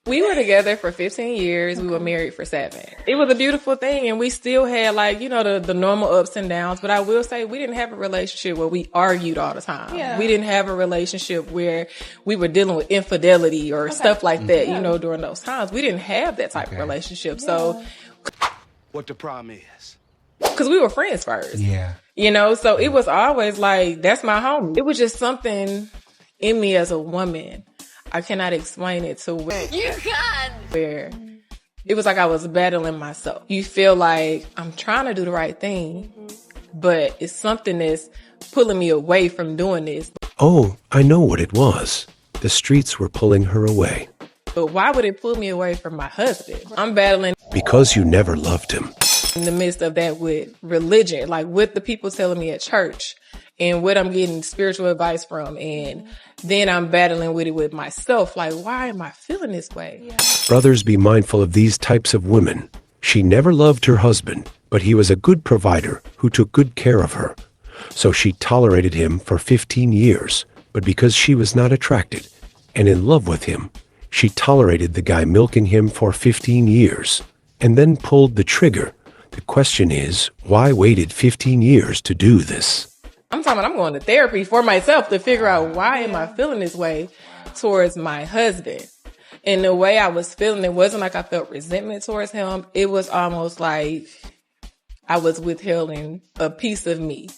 We were together for 15 years. We were married for 7. It was a beautiful thing, and we still had, like, you know, the normal ups and downs. But I will say we didn't have a relationship where we argued all the time. Yeah. We didn't have a relationship where we were dealing with infidelity or stuff like that, you know, during those times. We didn't have that type of relationship. So what the problem is? Because we were friends first. Yeah. You know, so it was always like, that's my homie. It was just something in me as a woman. I cannot explain it to where it was like I was battling myself. You feel like I'm trying to do the right thing, but it's something that's pulling me away from doing this. Oh, I know what it was. The streets were pulling her away. But why would it pull me away from my husband? I'm battling. Because you never loved him. In the midst of that with religion, like what the people telling me at church and what I'm getting spiritual advice from. And then I'm battling with it with myself. Like, why am I feeling this way? Yeah. Brothers, be mindful of these types of women. She never loved her husband, but he was a good provider who took good care of her. So she tolerated him for 15 years. But because she was not attracted and in love with him, she tolerated the guy milking him for 15 years and then pulled the trigger. The question is, why waited 15 years to do this? I'm going to therapy for myself to figure out why am I feeling this way towards my husband. And the way I was feeling, it wasn't like I felt resentment towards him. It was almost like I was withholding a piece of me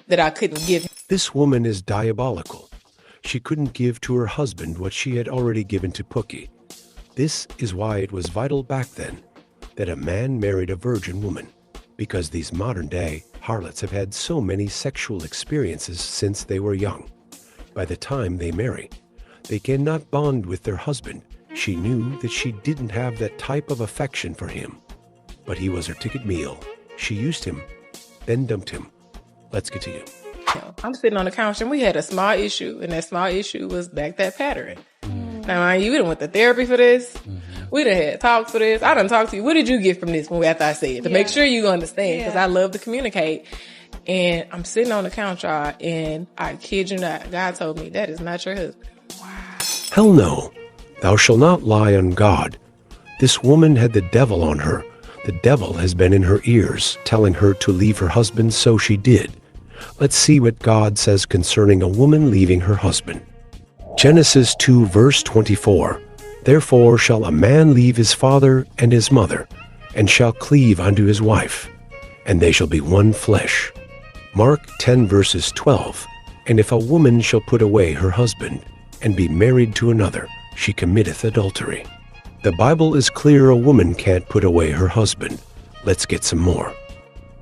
that I couldn't give him. This woman is diabolical. She couldn't give to her husband what she had already given to Pookie. This is why it was vital back then that a man married a virgin woman, because these modern-day harlots have had so many sexual experiences since they were young. By the time they marry, they cannot bond with their husband. She knew that she didn't have that type of affection for him, but he was her ticket meal. She used him, then dumped him. Let's continue. I'm sitting on the couch and we had a small issue, and that small issue was back that pattern. Now, you done went to therapy for this. We done had talks for this. I done talked to you. What did you get from this after I said it? To make sure you understand, because I love to communicate. And I'm sitting on the couch, y'all, and I kid you not, God told me that is not your husband. Wow. Hell no. Thou shalt not lie on God. This woman had the devil on her. The devil has been in her ears, telling her to leave her husband, so she did. Let's see what God says concerning a woman leaving her husband. Genesis 2 verse 24. Therefore shall a man leave his father and his mother, and shall cleave unto his wife, and they shall be one flesh. Mark 10 verses 12. And if a woman shall put away her husband, and be married to another, she committeth adultery. The Bible is clear, a woman can't put away her husband. Let's get some more.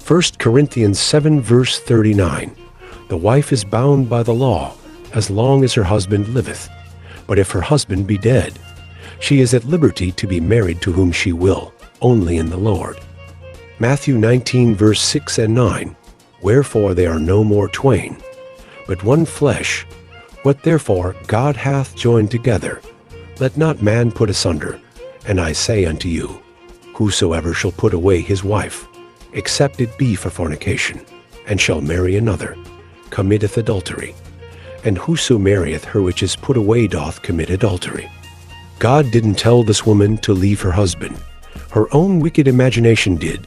1 Corinthians 7 verse 39. The wife is bound by the law, as long as her husband liveth. But if her husband be dead, she is at liberty to be married to whom she will, only in the Lord. Matthew 19 verse 6 and 9. Wherefore they are no more twain, but one flesh. What therefore God hath joined together, let not man put asunder. And I say unto you, whosoever shall put away his wife, except it be for fornication, and shall marry another, committeth adultery. And whoso marrieth her which is put away doth commit adultery. God didn't tell this woman to leave her husband. Her own wicked imagination did.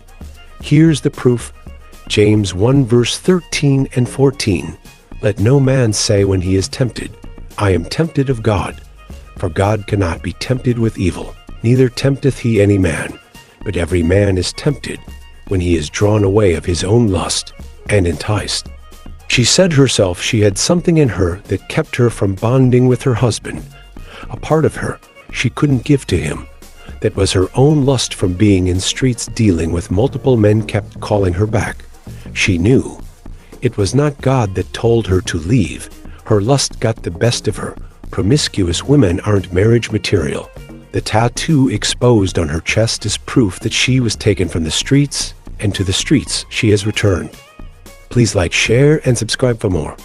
Here's the proof. James 1 verse 13 and 14. Let no man say when he is tempted, I am tempted of God. For God cannot be tempted with evil, neither tempteth he any man. But every man is tempted when he is drawn away of his own lust and enticed. She said herself she had something in her that kept her from bonding with her husband. A part of her she couldn't give to him. That was her own lust from being in streets dealing with multiple men kept calling her back. She knew it was not God that told her to leave. Her lust got the best of her. Promiscuous women aren't marriage material. The tattoo exposed on her chest is proof that she was taken from the streets, and to the streets she has returned. Please like, share, and subscribe for more.